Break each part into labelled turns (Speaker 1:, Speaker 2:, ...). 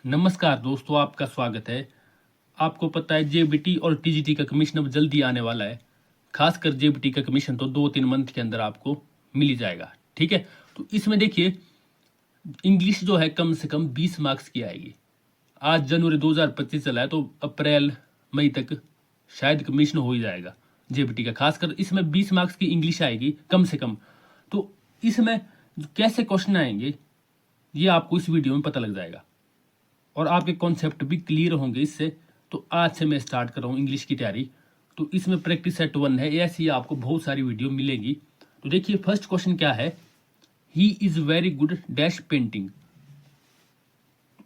Speaker 1: नमस्कार दोस्तों, आपका स्वागत है। आपको पता है जेबीटी और टीजीटी का कमीशन अब जल्दी आने वाला है। खासकर जेबीटी का कमीशन तो 2-3 मंथ के अंदर आपको मिल ही जाएगा। ठीक है, तो इसमें देखिए इंग्लिश जो है कम से कम 20 मार्क्स की आएगी। आज जनवरी 2025 चला है तो अप्रैल मई तक शायद कमीशन हो ही जाएगा जेबीटी का। खासकर इसमें 20 मार्क्स की इंग्लिश आएगी कम से कम। तो इसमें कैसे क्वेश्चन आएंगे ये आपको इस वीडियो में पता लग जाएगा और आपके कॉन्सेप्ट भी क्लियर होंगे इससे। तो आज से मैं स्टार्ट कर रहा हूँ इंग्लिश की तैयारी। तो इसमें प्रैक्टिस सेट 1 है, ऐसी आपको बहुत सारी वीडियो मिलेगी। तो देखिए फर्स्ट क्वेश्चन क्या है, he is very good dash painting.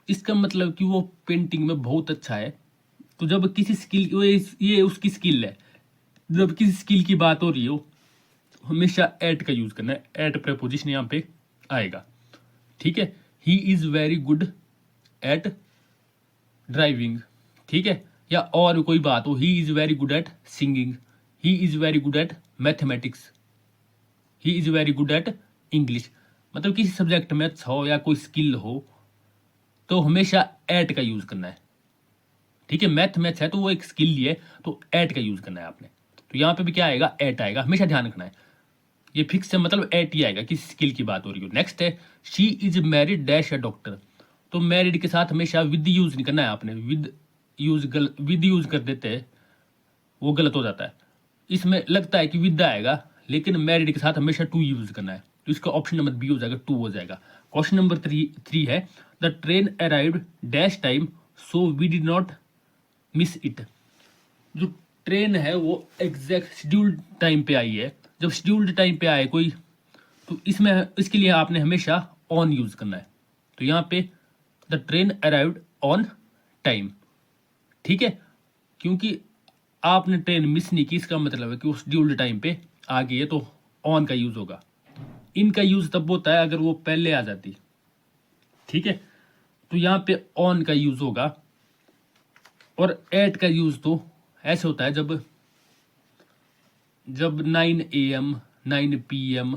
Speaker 1: इसका मतलब कि वो पेंटिंग में बहुत अच्छा है। तो जब किसी स्किल, ये उसकी स्किल है, जब किसी स्किल की बात हो रही हो हमेशा एट का यूज करना है। एट प्रपोजिशन यहाँ पे आएगा। ठीक है, he is very good at driving. ठीक है, या और कोई बात हो, he is very good at singing, he is very good at mathematics, he is very good at English. मतलब किसी सब्जेक्ट में अच्छा हो या कोई स्किल हो तो हमेशा एट का यूज करना है। ठीक है, मैथमेटिक्स है तो वो एक स्किल ही है, तो एट का यूज करना है आपने। तो यहाँ पे भी क्या आएगा, एट आएगा, हमेशा ध्यान रखना है। ये फिक्स है, मतलब एट ही आएगा किसी स्किल की बात हो रही हो। नेक्स्ट है, she is married dash a doctor. तो मैरिड के साथ हमेशा विद यूज नहीं करना है आपने। विद यूज कर देते हैं, वो गलत हो जाता है। इसमें लगता है कि विद आएगा लेकिन मैरिड के साथ हमेशा टू यूज करना है। तो इसका ऑप्शन नंबर बी हो जाएगा, टू हो जाएगा। क्वेश्चन नंबर थ्री है, the train arrived dash time so we did not miss it. जो ट्रेन है वो एग्जैक्ट शेड्यूल्ड टाइम पे आई है। जब शेड्यूल्ड टाइम पे आए कोई, तो इसमें इसके लिए आपने हमेशा ऑन यूज करना है। तो यहाँ पे the train arrived on time. ठीक है, क्योंकि आपने ट्रेन मिस नहीं की, इसका मतलब है कि वो शेड्यूल्ड टाइम पे आ गई है, तो ऑन का यूज होगा। इनका यूज तब होता है अगर वो पहले आ जाती। ठीक है, तो यहाँ पे ऑन का यूज होगा। और एट का यूज तो ऐसे होता है जब 9 AM 9 PM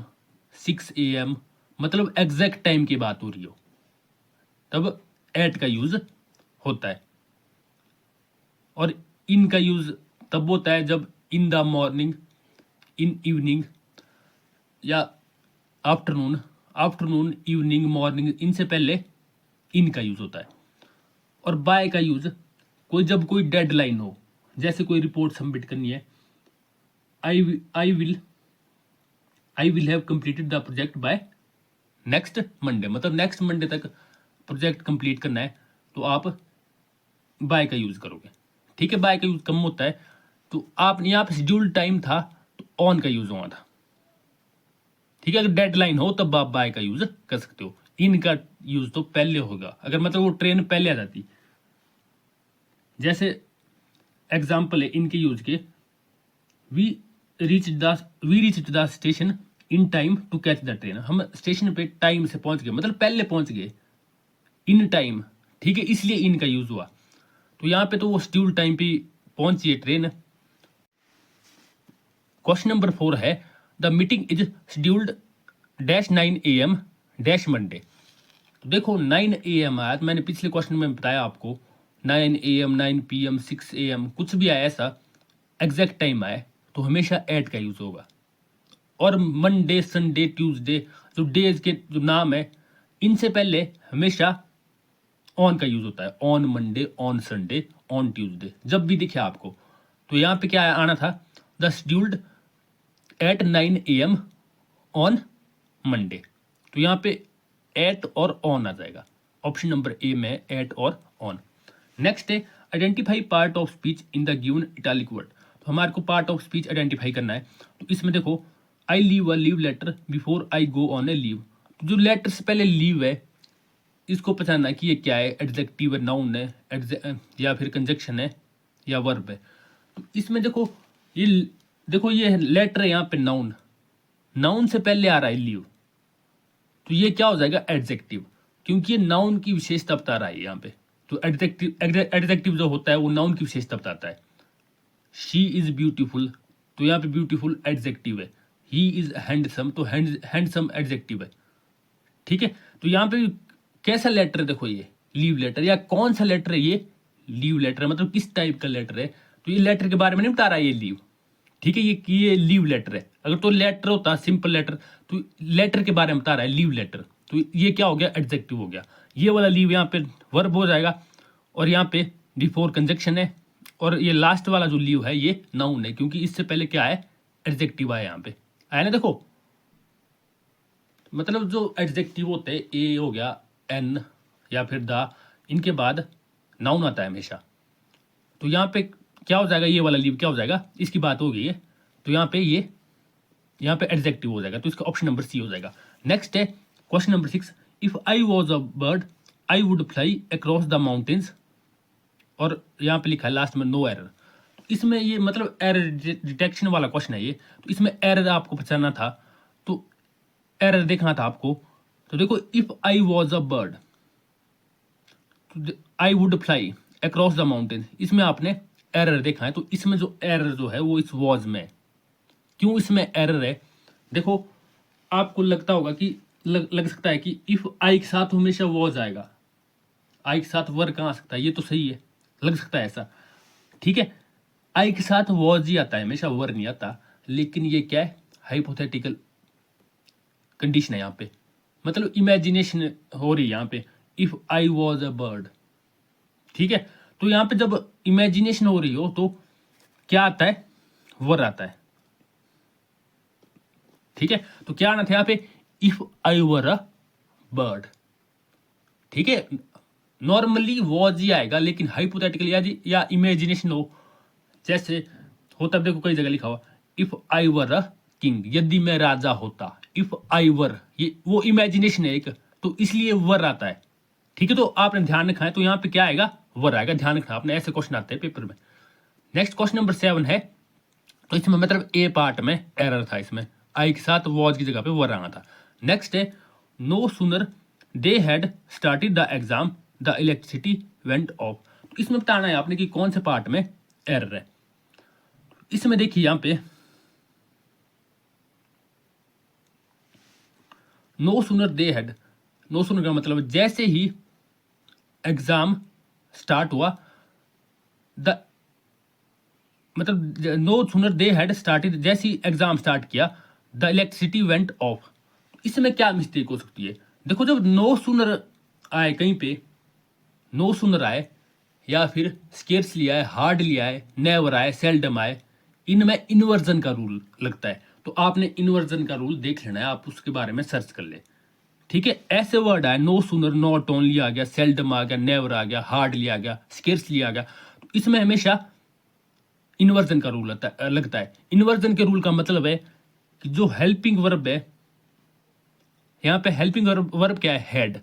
Speaker 1: 6 AM, मतलब एग्जैक्ट टाइम की बात हो रही हो, तब एट का यूज होता है। और इन का यूज तब होता है जब in the morning, in evening या आफ्टरनून इवनिंग मॉर्निंग, इनसे पहले इन का यूज होता है। और बाय का यूज जब कोई डेडलाइन हो, जैसे कोई रिपोर्ट सबमिट करनी है, I will have completed the project by next Monday, मतलब नेक्स्ट मंडे तक प्रोजेक्ट कंप्लीट करना है, तो आप बाय का यूज करोगे। ठीक है, बाय का यूज कम होता है। तो आपने यहाँ पे शेड्यूल्ड टाइम था तो ऑन का यूज हुआ था। ठीक है, अगर डेडलाइन हो तब आप बाय का यूज कर सकते हो। इन का यूज तो पहले होगा, अगर मतलब वो ट्रेन पहले आ जाती। जैसे एग्जाम्पल है इनके यूज के, we reach the station in time to catch the train. हम स्टेशन पे टाइम से पहुंच गए, मतलब पहले पहुंच गए, इन टाइम। ठीक है, इसलिए इन का यूज हुआ। तो यहाँ पे तो वो शेड्यूल टाइम पे पहुंची है ट्रेन। क्वेश्चन नंबर 4 है, the meeting is scheduled dash 9 AM dash Monday. तो देखो 9 AM आया, तो मैंने पिछले क्वेश्चन में बताया आपको 9 AM 9 PM 6 AM कुछ भी आया ऐसा एग्जैक्ट टाइम आए तो हमेशा एट का यूज होगा। और मंडे संडे ट्यूसडे जो डेज के जो नाम है, इनसे पहले हमेशा ऑन का यूज होता है। On Monday, on Sunday, on Tuesday, जब भी दिखे आपको। तो यहाँ पे क्या आना था, the scheduled at 9 AM on Monday. तो यहाँ पे एट और ऑन आ जाएगा। ऑप्शन नंबर ए में एट और ऑन। नेक्स्ट है, identify part of speech in the given italic word. तो हमारे को पार्ट ऑफ स्पीच आइडेंटिफाई करना है। तो इसमें देखो, I leave a leave letter before I go on a leave. तो जो लेटर से पहले लीव है, इसको पहचानना कि ये क्या है, एडजेक्टिव है, नाउन है, या फिर कंजक्शन है या वर्ब है। तो इसमें देखो ये लेटर है यहाँ पे नाउन, नाउन से पहले आ रहा है लीव, तो ये क्या हो जाएगा, एडजेक्टिव, क्योंकि ये नाउन की विशेषता बता रहा है यहाँ पे। तो एडजेक्टिव जो होता है वो नाउन की विशेषता बताता है। शी इज ब्यूटीफुल, तो यहाँ पे ब्यूटीफुल एडजेक्टिव है। ही इज हैंडसम, तो हैंडसम एडजेक्टिव है। ठीक है, तो यहाँ पे कैसा लेटर है, देखो ये लीव लेटर, या कौन सा लेटर है ये लीव लेटर है, मतलब किस टाइप का लेटर है। तो ये लेटर के बारे में नहीं बता रहा ये लीव, ठीक है, ये लीव लेटर है। अगर तो लेटर होता सिंपल लेटर, तो लेटर के बारे में बता रहा है लीव लेटर, तो ये क्या हो गया, एडजेक्टिव हो गया। ये वाला लीव यहाँ पे वर्ब हो जाएगा, और यहाँ पे बिफोर कंजक्शन है, और ये लास्ट वाला जो लीव है ये नाउन है, क्योंकि इससे पहले क्या है, एडजेक्टिव आया यहाँ पे, आया ना, देखो। मतलब जो एडजेक्टिव होते हैं, ए हो गया, एन या फिर द, इनके बाद नाउन आता है हमेशा। तो यहाँ पे क्या हो जाएगा, ये वाला लीव क्या हो जाएगा, इसकी बात हो गई है, तो यहाँ पे ये यहाँ पे एडजेक्टिव हो जाएगा, तो इसका ऑप्शन नंबर सी हो जाएगा। नेक्स्ट है question number 6, if I was a bird I would fly across the mountains, और यहाँ पे लिखा है लास्ट में नो एरर। इसमें ये मतलब एरर डिटेक्शन वाला क्वेश्चन है ये, तो इसमें एरर आपको पहचानना था, तो एरर देखना था आपको। तो देखो, if I was a bird I would fly across the mountain, इसमें आपने एरर देखा है, तो इसमें जो एरर जो है वो इस वॉज में है। क्यों इसमें एरर है, देखो आपको लगता होगा कि लग सकता है कि इफ आई के साथ हमेशा वॉज आएगा, आई के साथ वर कहाँ आ सकता है, ये तो सही है, लग सकता है ऐसा, ठीक है, आई के साथ वॉज ही आता है हमेशा, वर नहीं आता। लेकिन ये क्या है, हाइपोथेटिकल कंडीशन है यहाँ पे, मतलब इमेजिनेशन हो रही है यहाँ पे, if I was a bird, ठीक है। तो यहाँ पे जब इमेजिनेशन हो रही हो तो क्या आता है, वर आता है, ठीक है। तो क्या आना था यहाँ पे, if I were a bird, ठीक है। नॉर्मली वॉज ही आएगा, लेकिन हाइपोथेटिकल या इमेजिनेशन हो, जैसे होता, देखो कई जगह लिखा हुआ, if I were a king, यदि मैं राजा होता, इफ आई वर, ये वो इमेजिनेशन है एक, तो इसलिए वर आता है, ठीक है। तो आपने ध्यान रखा है, तो यहाँ पे क्या आएगा, वर आएगा, ध्यान रखना आपने, ऐसे क्वेश्चन आते हैं पेपर में। नेक्स्ट क्वेश्चन नंबर 7 है, तो इसमें मतलब ए पार्ट में एरर था, इसमें आई के साथ वॉज की जगह पे वर आना था। नेक्स्ट है, no sooner they had started the exam the electricity went off, इसमें बताना है आपने कि कौन से पार्ट में एरर है। इसमें देखिए यहां पे no sooner they had, no sooner का मतलब जैसे ही एग्जाम स्टार्ट हुआ, द मतलब no sooner they had started, जैसे ही एग्जाम स्टार्ट किया, द इलेक्ट्रिसिटी वेंट ऑफ। इसमें क्या मिस्टेक हो सकती है, देखो जब नो सुनर आए कहीं पे, नो सुनर आए या फिर स्केर्सली आए, हार्डली आए, नेवर आए, सेल्डम आए, इनमें इन्वर्जन का रूल लगता है। तो आपने इन्वर्जन का रूल देख लेना है, आप उसके बारे में सर्च कर ले, ठीक है। ऐसे वर्ड आए, नो सुनर, नॉट ओनली आ गया, सेल्डम आ गया, नेवर आ गया, हार्डली आ गया, स्केर्सली आ गया, तो इसमें हमेशा इन्वर्जन का रूल लगता है। इन्वर्जन के रूल का मतलब है कि जो हेल्पिंग वर्ब है, यहाँ पे हेल्पिंग वर्ब क्या है, हेड,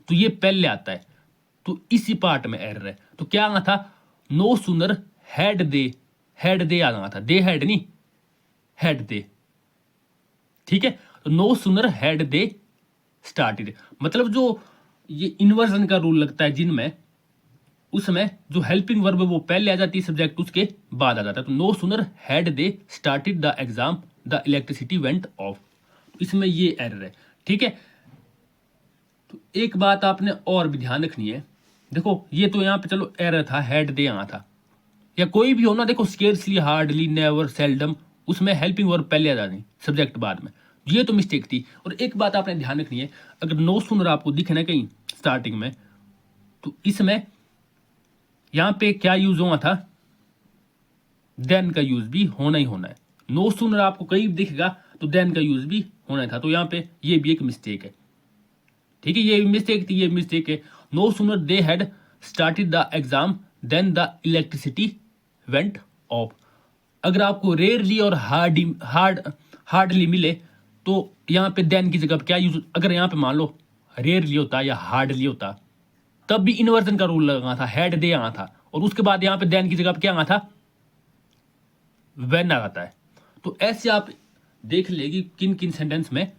Speaker 1: तो ये पहले आता है, तो इसी पार्ट में एरर है। तो क्या आना था, no sooner had they, had they आना था, दे हैड नहीं, हैड दे, ठीक है। तो no sooner had they started, मतलब जो ये इन्वर्जन का रूल लगता है जिनमें, उसमें जो हेल्पिंग वर्ब है वो पहले आ जाती है, सब्जेक्ट उसके बाद आ जाता है। तो no sooner had they started the exam the electricity went off, इसमें ये एरर है, ठीक है। तो एक बात आपने और भी ध्यान रखनी है, देखो ये तो यहाँ पे चलो एरर था, हेड दे आना था, या कोई भी हो ना, देखो स्केर्सली, हार्डली, नेवर, सेल्डम, उसमें हेल्पिंग वर्ब पहले आ जानी, सब्जेक्ट बाद में, ये तो मिस्टेक थी। और एक बात आपने ध्यान रखनी है, अगर नो सुनर आपको दिखे ना कहीं स्टार्टिंग में, तो इसमें यहाँ पे क्या यूज हुआ था, देन का यूज भी होना ही होना है। नो सुनर आपको कहीं दिखेगा तो देन का यूज भी होना था, तो यहाँ पे ये भी एक मिस्टेक है, ठीक है, ये मिस्टेक थी, ये मिस्टेक है। No sooner they had started the exam than the electricity went off. अगर आपको रेयरली और हार्डली मिले, तो यहाँ पे देन की जगह क्या यूज, अगर यहाँ पे मान लो रेयरली होता या हार्डली होता, तब भी इन्वर्जन का रूल लगा था, हैड दे आना था, और उसके बाद यहाँ पे देन की जगह पे क्या आना था, वेन आता है। तो ऐसे आप देख ले कि किन किन सेंटेंस में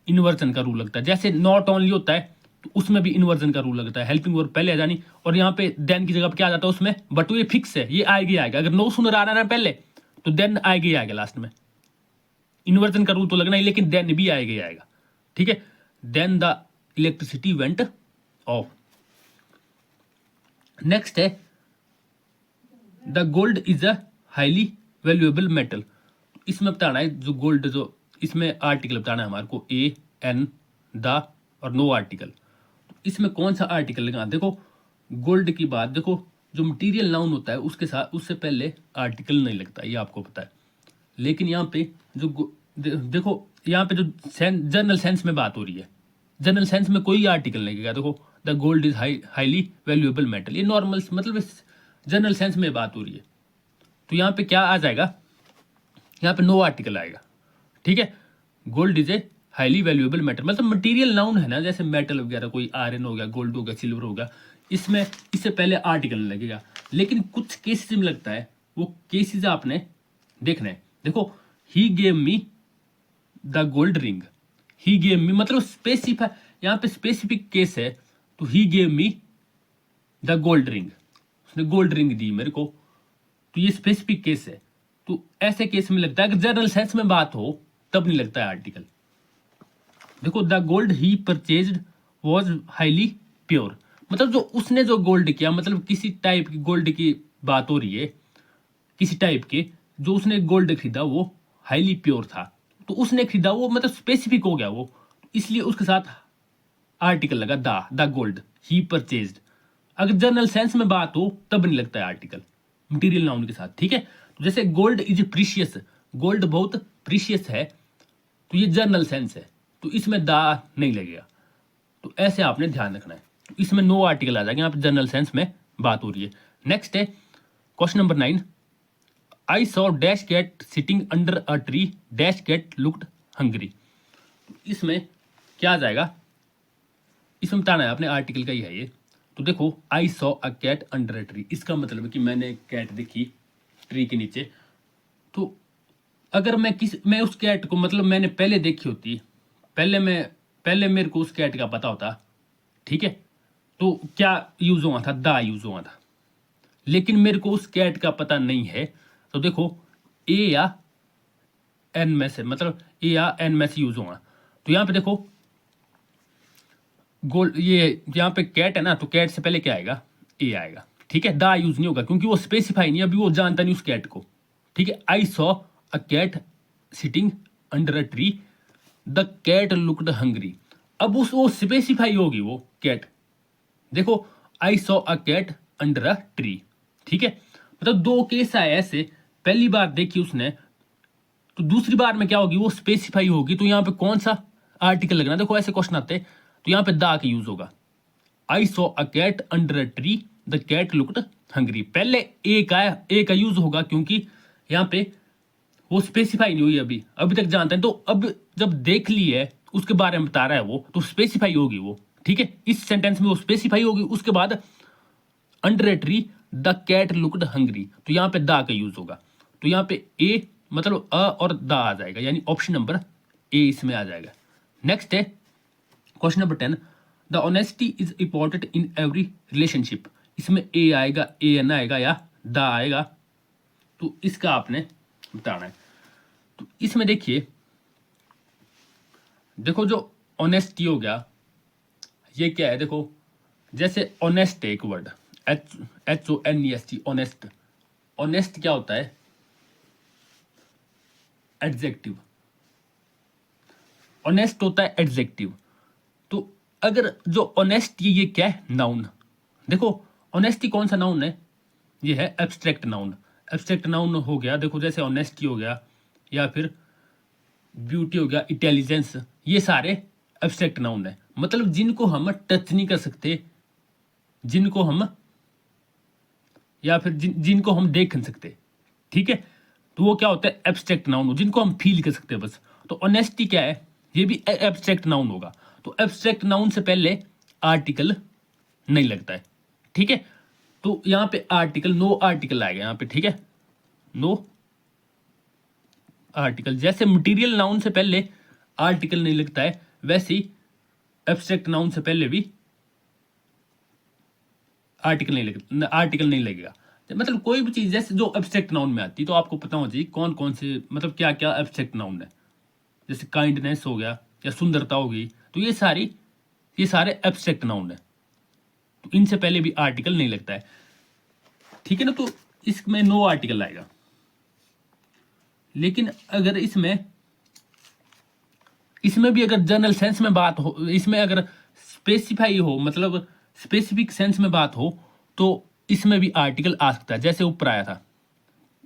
Speaker 1: इन्वर्जन का रूल लगता है। जैसे नॉट ओनली होता है, तो उसमें भी इन्वर्जन का रूल लगता है, हेल्पिंग वर्ब पहले आ जानी, और यहाँ पे देन की जगह पे क्या आ जाता है उसमें, बट ये फिक्स है, ये आएगा ही आएगा। अगर नो सुनर आना है पहले, तो देन आएगा ही आएगा लास्ट में, इन्वर्जन का रूल तो लगना ही, लेकिन देन भी आएगा ही आएगा, ठीक है। Then the electricity went off. Next है the gold is a highly valuable metal. इसमें बताना है जो गोल्ड, जो इसमें आर्टिकल बताना है हमारे को, ए एन द और नो आर्टिकल। इसमें कौन सा आर्टिकल लगा, देखो गोल्ड की बात, देखो जो मटेरियल नाउन होता है उसके साथ उससे पहले आर्टिकल नहीं लगता, ये आपको पता है। लेकिन यहाँ पे जो देखो यहाँ पे जो जनरल सेंस में बात हो रही है, जनरल सेंस में कोई आर्टिकल नहीं लगेगा। देखो the gold is highly valuable metal, ये नॉर्मल मतलब जनरल सेंस में बात हो रही है। तो यहाँ पे क्या आ जाएगा, यहाँ पे नो आर्टिकल आएगा। ठीक है, gold is a highly valuable metal, मतलब मटेरियल नाउन है ना, जैसे मेटल वगैरह, कोई आयरन हो गया, गोल्ड हो गया, सिल्वर हो गया, इसमें इससे पहले आर्टिकल लगेगा। लेकिन कुछ केसेस में लगता है, वो केसेस आपने देखना है। देखो he gave me the gold ring, he gave me मतलब स्पेसिफाई, यहाँ पे स्पेसिफिक केस है, तो he gave me the gold ring, उसने गोल्ड रिंग दी मेरे को, तो ये स्पेसिफिक केस है। तो ऐसे केस में लगता है, अगर जनरल सेंस में बात हो तब नहीं लगता है आर्टिकल। देखो the gold he purchased was highly pure, मतलब जो उसने जो गोल्ड किया, मतलब किसी टाइप की गोल्ड की बात हो रही है, किसी टाइप के जो उसने गोल्ड खरीदा वो हाईली प्योर था। तो उसने खरीदा वो मतलब स्पेसिफिक हो गया वो, इसलिए उसके साथ आर्टिकल लगा द गोल्ड ही परचेज्ड। अगर जनरल सेंस में बात हो तब नहीं लगता है आर्टिकल मटेरियल नाउन के साथ। ठीक है, तो जैसे गोल्ड इज प्रीशियस, गोल्ड बहुत प्रीशियस है, तो ये जनरल सेंस है, तो इसमें दा नहीं लगेगा। तो ऐसे आपने ध्यान रखना है, तो इसमें नो आर्टिकल आ जाएगा, यहाँ पे जनरल सेंस में बात हो रही है। नेक्स्ट है question number 9, I saw dash cat sitting under a tree dash cat looked hungry. इसमें क्या आ जाएगा, इसमें बताना है आपने, आर्टिकल का ही है ये। तो देखो I saw a cat under a tree, इसका मतलब है कि मैंने कैट देखी ट्री के नीचे। तो अगर मैं उस कैट को, मतलब मैंने पहले देखी होती, पहले मेरे को उस कैट का पता होता, ठीक है, तो क्या यूज हुआ था, दा यूज हुआ था। लेकिन मेरे को उस कैट का पता नहीं है, तो देखो ए या एन में से, मतलब ए या एन में से यूज हुआ। तो यहाँ पे देखो गोल्ड, ये यहाँ पे कैट है ना, तो कैट से पहले क्या आएगा, ए आएगा। ठीक है, दा यूज नहीं होगा क्योंकि वो स्पेसिफाई नहीं, अभी वो जानता नहीं उस कैट को। ठीक है, I saw a cat sitting under a tree the cat looked hungry. अब उस वो स्पेसिफाई होगी वो कैट। देखो I saw a cat under a tree, ठीक है, मतलब दो केस आए ऐसे, पहली बार देखी उसने, तो दूसरी बार में क्या होगी, वो स्पेसिफाई होगी। तो यहाँ पे कौन सा आर्टिकल लगना, देखो ऐसे क्वेश्चन आते हैं, तो यहाँ पे दा का यूज होगा। I saw a cat under a tree the cat looked hungry, पहले ए का यूज होगा क्योंकि यहाँ पे वो स्पेसिफाई नहीं हुई, अभी अभी तक जानते हैं। तो अब जब देख ली है, उसके बारे में बता रहा है वो, तो स्पेसिफाई होगी वो। ठीक है, इस सेंटेंस में वो स्पेसिफाई होगी। उसके बाद under a tree the cat looked hungry, तो यहाँ पे दा का यूज होगा। तो यहाँ पे ए मतलब अ और दा आ जाएगा, यानी ऑप्शन नंबर ए इसमें आ जाएगा। नेक्स्ट है question number 10, the honesty is important in every relationship. इसमें ए आएगा, ए एन आएगा या दा आएगा, तो इसका आपने बताना है। तो इसमें देखिए, देखो जो ऑनेस्टी हो गया, ये क्या है, देखो जैसे ऑनेस्ट है एक वर्ड, HONEST, ऑनेस्ट। ऑनेस्ट क्या होता है, एडजेक्टिव। ऑनेस्ट होता है एडजेक्टिव। तो अगर जो ऑनेस्ट ये क्या है, नाउन। देखो ऑनेस्टी कौन सा नाउन है, ये है एब्स्ट्रैक्ट नाउन। एब्स्ट्रैक्ट नाउन हो गया, देखो जैसे ऑनेस्टी हो गया, या फिर ब्यूटी हो गया, इंटेलिजेंस, ये सारे एब्स्ट्रैक्ट नाउन है, मतलब जिनको हम टच नहीं कर सकते, जिनको हम, या फिर जिनको हम देख नहीं सकते। ठीक है, तो वो क्या होता है, एब्स्ट्रैक्ट नाउन, जिनको हम फील कर सकते हैं बस। तो ऑनेस्टी क्या है, ये भी एब्स्ट्रैक्ट नाउन होगा। तो एब्स्ट्रैक्ट नाउन से पहले आर्टिकल नहीं लगता है। ठीक है, तो यहाँ पे आर्टिकल, नो आर्टिकल आएगा यहाँ पे। ठीक है, नो आर्टिकल, जैसे मटेरियल नाउन से पहले आर्टिकल नहीं लगता है, वैसे ही एब्स्ट्रैक्ट नाउन से पहले भी आर्टिकल नहीं लगेगा। मतलब कोई भी चीज जैसे जो एब्स्ट्रैक्ट नाउन में आती है, तो आपको पता होना चाहिए कौन कौन से, मतलब क्या क्या एब्स्ट्रैक्ट नाउन है। जैसे काइंडनेस हो गया या सुंदरता होगी, तो ये सारे एब्स्ट्रैक्ट नाउन है। तो इनसे पहले भी आर्टिकल नहीं लगता है, ठीक है ना। तो इसमें नो आर्टिकल आएगा। लेकिन अगर इसमें भी अगर जनरल सेंस में बात हो, इसमें अगर स्पेसिफाई हो, मतलब स्पेसिफिक सेंस में बात हो, तो इसमें भी आर्टिकल आ सकता है, जैसे ऊपर आया था।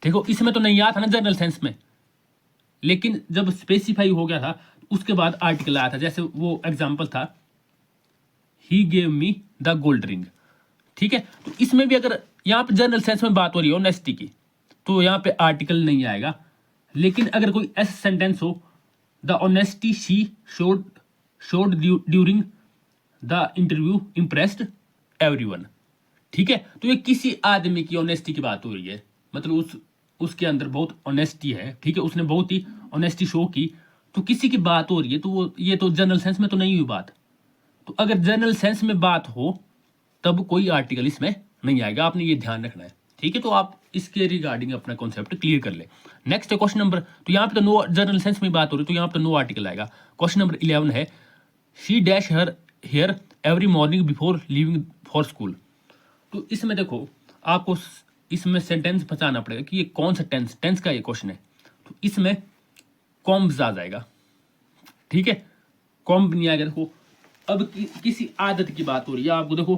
Speaker 1: देखो इसमें तो नहीं आया था ना जनरल सेंस में, लेकिन जब स्पेसिफाई हो गया था उसके बाद आर्टिकल आया था। जैसे वो एग्जांपल था, he gave me the gold ring, ठीक है। तो इसमें भी अगर यहाँ पे जनरल सेंस में बात हो रही है ऑनेस्टी की, तो यहाँ पे आर्टिकल नहीं आएगा। लेकिन अगर कोई ऐसा सेंटेंस हो, the honesty she showed during the interview impressed everyone, ठीक है। तो ये किसी आदमी की ऑनेस्टी की बात हो रही है, मतलब उसके अंदर बहुत ऑनेस्टी है, ठीक है, उसने बहुत ही ऑनेस्टी शो की, तो किसी की बात हो रही है, तो वो ये तो जनरल सेंस में तो नहीं हुई बात। तो अगर जनरल सेंस में बात हो तब कोई आर्टिकल इसमें नहीं आएगा, आपने ये ध्यान रखना है, ठीक है। तो आप इसके रिगार्डिंग अपना कॉन्सेप्ट क्लियर कर ले। नेक्स्ट है क्वेश्चन नंबर, तो यहाँ पे तो नो जनरल सेंस में बात हो रही है, तो यहाँ पे नो आर्टिकल आएगा। क्वेश्चन नंबर 11 है, she dash her hair every morning before leaving for school. तो इसमें देखो आपको इसमें सेंटेंस बताना पड़ेगा कि ये कौन सा टेंस का ये क्वेश्चन है। तो इसमें कॉम्ब्स आ जाएगा, ठीक है, कॉम्ब नहीं आएगा। देखो अब किसी आदत की बात हो रही है आपको, देखो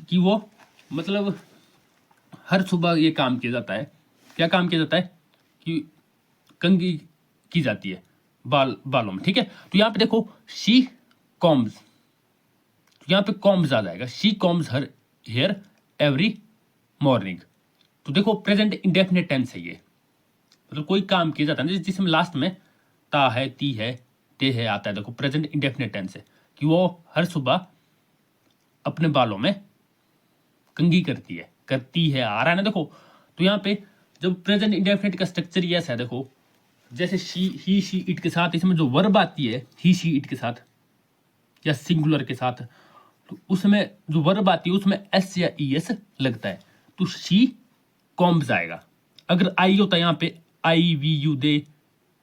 Speaker 1: कि वो मतलब हर सुबह ये काम किया जाता है। क्या काम किया जाता है कि कंघी की जाती है बालों में, ठीक है। तो यहाँ पे देखो शी कॉम्ब्स, तो यहाँ पे कॉम्ब्स आ जाएगा, she combs her hair every morning. तो देखो प्रेजेंट इंडेफिनिट टेंस है ये, मतलब कोई काम किया जाता है जिसमें लास्ट में ता है, ती है, ते है आता है। देखो प्रेजेंट इंडेफिनिट टेंस है कि वो हर सुबह अपने बालों में कंघी करती है, आ रहा है ना। देखो तो यहाँ पे जब प्रेजेंट इंडेफिनिट का स्ट्रक्चर ये ऐसा है, देखो जैसे ही शी इट के साथ इसमें जो वर्ब आती है ही शी इट के साथ या सिंगुलर के साथ, तो उसमें जो वर्ब आती है उसमें एस या ई एस लगता है, तो शी कॉम्ब्स आएगा। अगर आई होता है यहाँ पे आई वी यू दे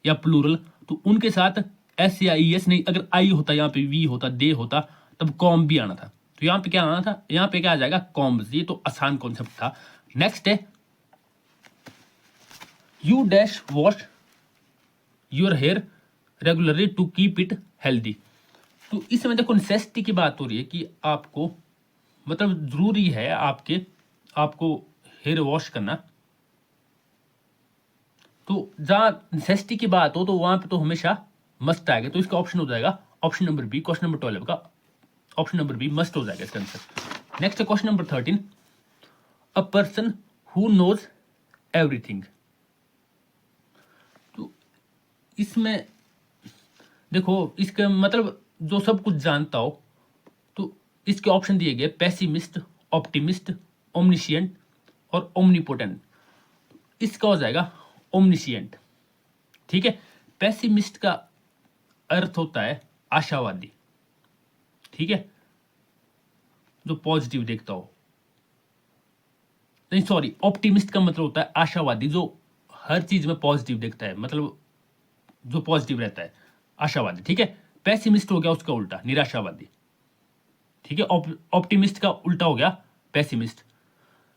Speaker 1: या प्लूरल, तो उनके साथ एस या ई एस नहीं, अगर आई होता यहाँ पे वी होता दे होता तब कॉम्ब भी आना था। तो यहाँ पे क्या आना था, यहाँ पे क्या आ जाएगा कॉम्ब्स। ये तो आसान कॉन्सेप्ट था। नेक्स्ट है you dash wash your hair regularly to keep it healthy. तो इसमें देखो नेसेसिटी की बात हो रही है कि आपको मतलब जरूरी है आपको हेयर वॉश करना। तो जहां नेसेसिटी की बात हो तो वहां पे तो हमेशा मस्ट आएगा, तो इसका ऑप्शन हो जाएगा option number B, question number 12 का ऑप्शन नंबर बी मस्ट हो जाएगा इसका आंसर। नेक्स्ट है question number 13, a person who knows everything. तो इसमें देखो इसका मतलब जो सब कुछ जानता हो, तो इसके ऑप्शन दिए गए पेसिमिस्ट, ऑप्टिमिस्ट, ओमनिशियंट और ओमनीपोटेंट। इसका हो जाएगा ओमनिशियंट, ठीक है। पेसिमिस्ट का अर्थ होता है आशावादी, ठीक है, जो पॉजिटिव देखता हो। नहीं सॉरी, ऑप्टिमिस्ट का मतलब होता है आशावादी, जो हर चीज में पॉजिटिव देखता है, मतलब जो पॉजिटिव रहता है, आशावादी, ठीक है। पेसिमिस्ट हो गया उसका उल्टा, निराशावादी, ठीक है। ऑप्टिमिस्ट का उल्टा हो गया पेसिमिस्ट।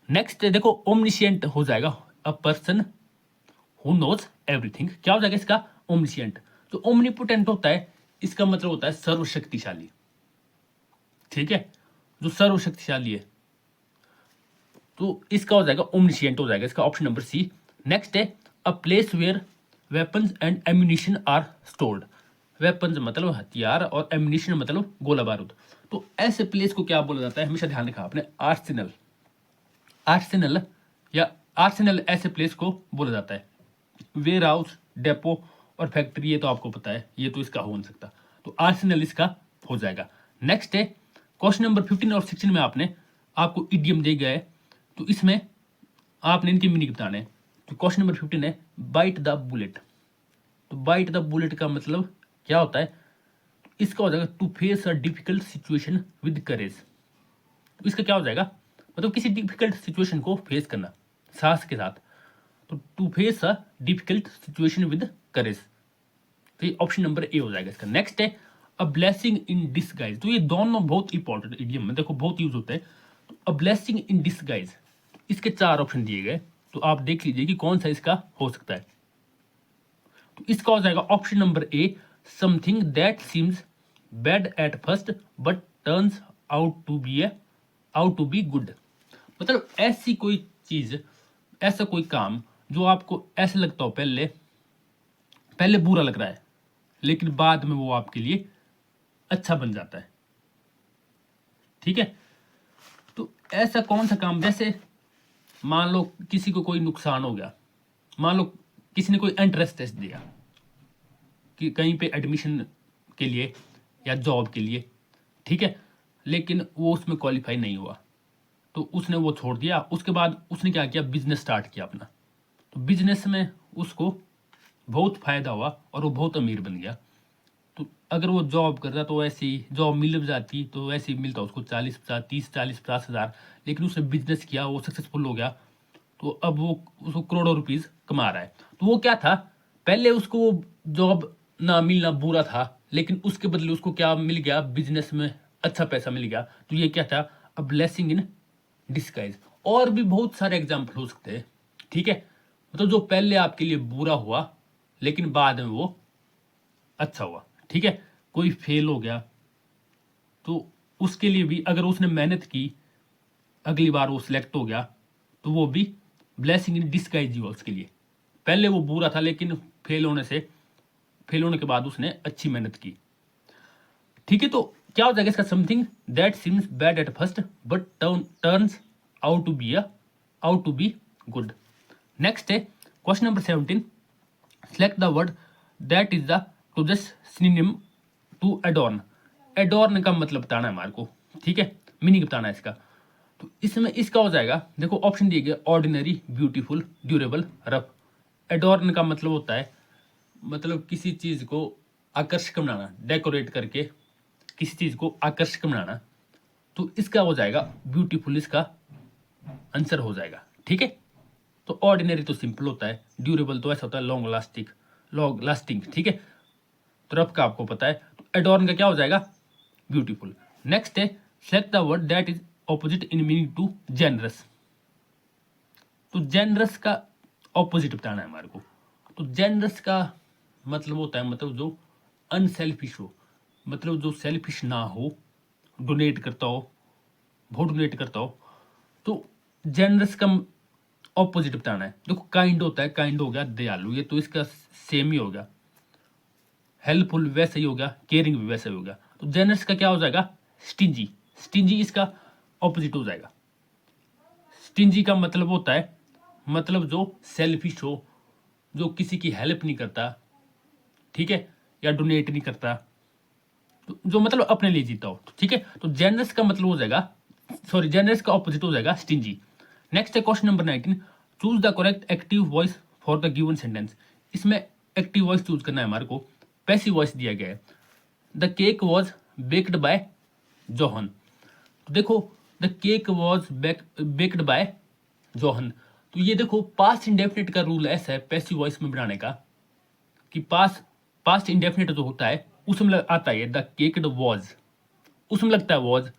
Speaker 1: नेक्स्ट देखो ओमनिशियंट हो जाएगा a person who knows everything. क्या हो जाएगा इसका ओमनिशियंट। तो ओमनीपोटेंट होता है, इसका मतलब होता है सर्वशक्तिशाली, ठीक है, जो सर्वशक्तिशाली है। तो इसका हो जाएगा ओमनिशियंट हो जाएगा, इसका ऑप्शन नंबर सी। नेक्स्ट है a place where weapons and ammunition are stored. Weapons मतलब हथियार और एम्यूनिशन मतलब गोला बारूद। तो ऐसे प्लेस को क्या बोला जाता है, हमेशा ध्यान रखा आपने, आर्सेनल। आर्सेनल या आर्सेनल ऐसे प्लेस को बोला जाता है। वेयर हाउस, डेपो और फैक्ट्री ये तो आपको पता है, ये तो इसका हो नहीं सकता, तो आर्सेनल इसका हो जाएगा। नेक्स्ट है क्वेश्चन नंबर 15 और 16 में आपको इडियम दे गया है, तो इसमें आपने इनकी मीनिंग बताना है। तो क्वेश्चन नंबर 15 है बाइट द बुलेट। तो बाइट द बुलेट का मतलब क्या होता है, इसका हो जाएगा to face a difficult situation with courage. तो इसका क्या हो जाएगा, मतलब किसी डिफिकल्ट सिचुएशन को फेस करना साहस के साथ। तो to face a difficult situation with courage, तो ये ऑप्शन नंबर ए हो जाएगा इसका। नेक्स्ट है अ ब्लेसिंग इन डिसगाइज। तो ये दोनों बहुत इंपॉर्टेंट इडियम है, देखो बहुत यूज होता है। तो अ ब्लेसिंग इन डिसगाइज, इसके 4 ऑप्शन दिए गए, तो आप देख लीजिए कि कौन सा इसका हो सकता है। तो इसका हो जाएगा option number A, something that seems bad at first but turns out to be good. मतलब ऐसी कोई चीज, ऐसा कोई काम जो आपको ऐसा लगता हो पहले पहले बुरा लग रहा है, लेकिन बाद में वो आपके लिए अच्छा बन जाता है। ठीक है, तो ऐसा कौन सा काम, जैसे मान लो किसी को कोई नुकसान हो गया, मान लो किसी ने कोई एंट्रेंस टेस्ट दिया कि कहीं पे एडमिशन के लिए या जॉब के लिए, ठीक है, लेकिन वो उसमें क्वालिफाई नहीं हुआ, तो उसने वो छोड़ दिया। उसके बाद उसने क्या किया, बिजनेस स्टार्ट किया अपना। तो बिजनेस में उसको बहुत फायदा हुआ और वो बहुत अमीर बन गया। तो अगर वो जॉब करता तो ऐसी जॉब मिल जाती, तो ऐसे ही मिलता उसको 40-50 लेकिन उसने बिजनेस किया, वो सक्सेसफुल हो गया, तो अब वो उसको करोड़ों रुपीज कमा रहा है। तो वो क्या था, पहले उसको वो जॉब ना मिलना बुरा था, लेकिन उसके बदले उसको क्या मिल गया, बिजनेस में अच्छा पैसा मिल गया। तो ये क्या था, अ ब्लेसिंग इन डिस्गाइज। और भी बहुत सारे एग्जाम्पल हो सकते हैं। ठीक है, मतलब जो पहले आपके लिए बुरा हुआ लेकिन बाद में वो अच्छा हुआ। ठीक है, कोई फेल हो गया तो उसके लिए भी अगर उसने मेहनत की, अगली बार वो सिलेक्ट हो गया, तो वो भी ब्लेसिंग इन डिस्गाइज हुआ उसके लिए। पहले वो बुरा था लेकिन फेल होने के बाद उसने अच्छी मेहनत की। ठीक है, तो क्या हो जाएगा इसका, something that seems bad at first but turns out to be good. Next है question number 17, select the word that is the closest synonym to adorn. Adorn का मतलब बताना है हमारे को, ठीक है, मीनिंग बताना है इसका। तो इसमें इसका हो जाएगा, देखो ऑप्शन दिए गए, ऑर्डिनरी, ब्यूटीफुल, ड्यूरेबल, रफ। एडॉर्न का मतलब होता है, मतलब किसी चीज को आकर्षक बनाना, डेकोरेट करके किसी चीज को आकर्षक बनाना। तो इसका हो जाएगा ब्यूटीफुल, इसका आंसर हो जाएगा। ठीक है, तो ऑर्डिनरी तो सिंपल होता है, ड्यूरेबल तो ऐसा होता है लॉन्ग लास्टिंग। ठीक है, तो रफ का आपको पता है, तो एडॉर्न का क्या हो जाएगा, ब्यूटीफुल। नेक्स्ट है select the word that is opposite in meaning to generous. तो जेनरस का ऑपोजिट बताना है हमारे को। तो जेनरस का मतलब होता है, मतलब जो अनसेल्फिश हो, मतलब जो सेल्फिश ना हो, डोनेट करता हो, बहुत डोनेट करता हो। तो जेनरस का ऑपोजिट बताना है। देखो काइंड होता है, काइंड हो गया दयालु, ये तो इसका सेम ही हो गया। हेल्पफुल वैसे ही हो गया, केयरिंग भी वैसे ही हो गया। तो जेनरस का क्या हो जाएगा, स्टिंजी। स्टिंजी इसका ऑपोजिट हो जाएगा। स्टिंजी का मतलब होता है, मतलब जो सेल्फिश हो, जो किसी की हेल्प नहीं करता, ठीक है, या डोनेट नहीं करता, तो जो मतलब अपने लिए जीता हो। ठीक है, तो जेनरस का मतलब हो जाएगा, सॉरी, जेनरस का ऑपोजिट हो जाएगा स्टिंजी। नेक्स्ट है question number 19, choose the correct active voice for the given sentence. इसमें एक्टिव वॉइस चूज करना है हमारे को, पैसिव वॉइस दिया गया है। The cake was baked by John. तो देखो the cake was baked by John, तो ये देखो पास्ट इंडेफिनिट का रूल ऐसा है पैसिव वॉइस में बनाने का कि पास्ट इंडेफिनिट जो होता है उसमें आता है द केक्ड वॉज, उसमें लगता है वॉज।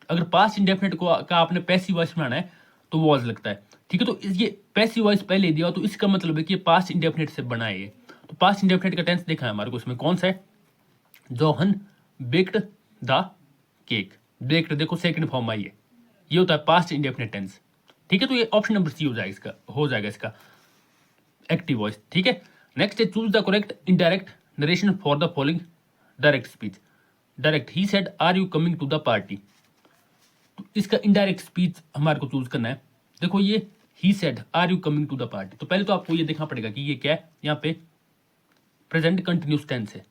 Speaker 1: अगर पास्ट इंडेफिनिट को का आपने पैसिव वॉइस बनाना है तो वॉज लगता है। ठीक है, तो ये पैसिव वॉइस पहले दिया, तो इसका मतलब है कि ये पास्ट इंडेफिनिट से बना है। तो पास्ट इंडेफिनिट का टेंस देखा है हमारे को, इसमें कौन सा है, Johan baked the cake. Baked देखो सेकंड फॉर्म आई है, ये होता है पास्ट इंडेफिनिट टेंस। ठीक है, तो ये ऑप्शन नंबर सी हो जाएगा इसका एक्टिव वॉइस। ठीक है, नेक्स्ट है choose the correct indirect narration for the following direct speech. Direct, he said are you coming to the party. तो इसका इनडायरेक्ट स्पीच हमारे को चूज करना है। देखो ये he said are you coming to the party, तो पहले तो आपको ये देखना पड़ेगा कि ये क्या है, यहाँ पे प्रेजेंट कंटिन्यूस टेंस है।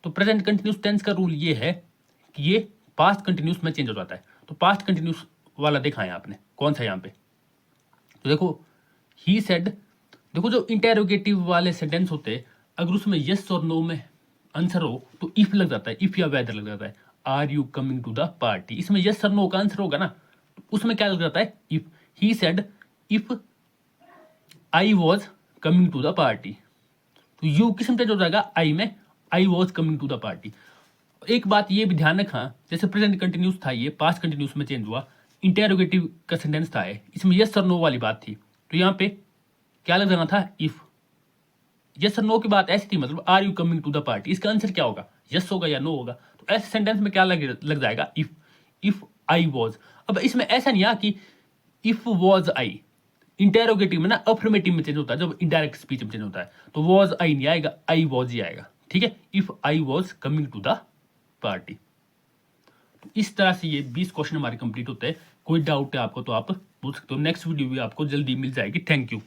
Speaker 1: तो प्रेजेंट कंटिन्यूस टेंस का रूल ये है कि ये पास्ट कंटिन्यूस में चेंज हो जाता है। तो पास्ट कंटिन्यूस वाला देखा है आपने, कौन सा यहाँ पे, तो देखो ही सेड। देखो जो इंटेरोगेटिव वाले सेंटेंस होते हैं, अगर उसमें यस और नो में आंसर हो तो इफ लग जाता है, इफ या वेदर लग जाता है। Are you coming to the party, इसमें यस और नो का आंसर होगा ना, तो उसमें क्या लग जाता है, if. He said if I was coming to the party, तो यू किस में चेंज हो जाएगा, आई में, I was coming to the party. एक बात ये भी ध्यान रखा, जैसे प्रेजेंट कंटिन्यूस था ये पास्ट कंटिन्यूस में चेंज हुआ, इंटेरोगेटिव का सेंटेंस था ये, इसमें यस और नो वाली बात थी, तो यहाँ पे क्या लग जाना था, इफ। यस और नो की बात ऐसी थी, मतलब are you coming to the party, इसका आंसर क्या होगा, यस होगा या नो होगा। तो ऐसे सेंटेंस में क्या लग जाएगा, इफ आई वॉज। अब इसमें ऐसा नहीं है कि इफ वॉज आई, इंटेरोगेटिव में ना अफर्मेटिव में चेंज होता है, जब इनडायरेक्ट स्पीच में चेंज होता है, तो वॉज आई नहीं आएगा, आई वॉज ही आएगा, ठीक है। If I was coming to the party. तो इस तरह से ये 20 क्वेश्चन हमारे कंप्लीट होते हैं। कोई डाउट है आपको तो आप पूछ सकते हो। नेक्स्ट वीडियो भी आपको जल्दी मिल जाएगी। Thank you.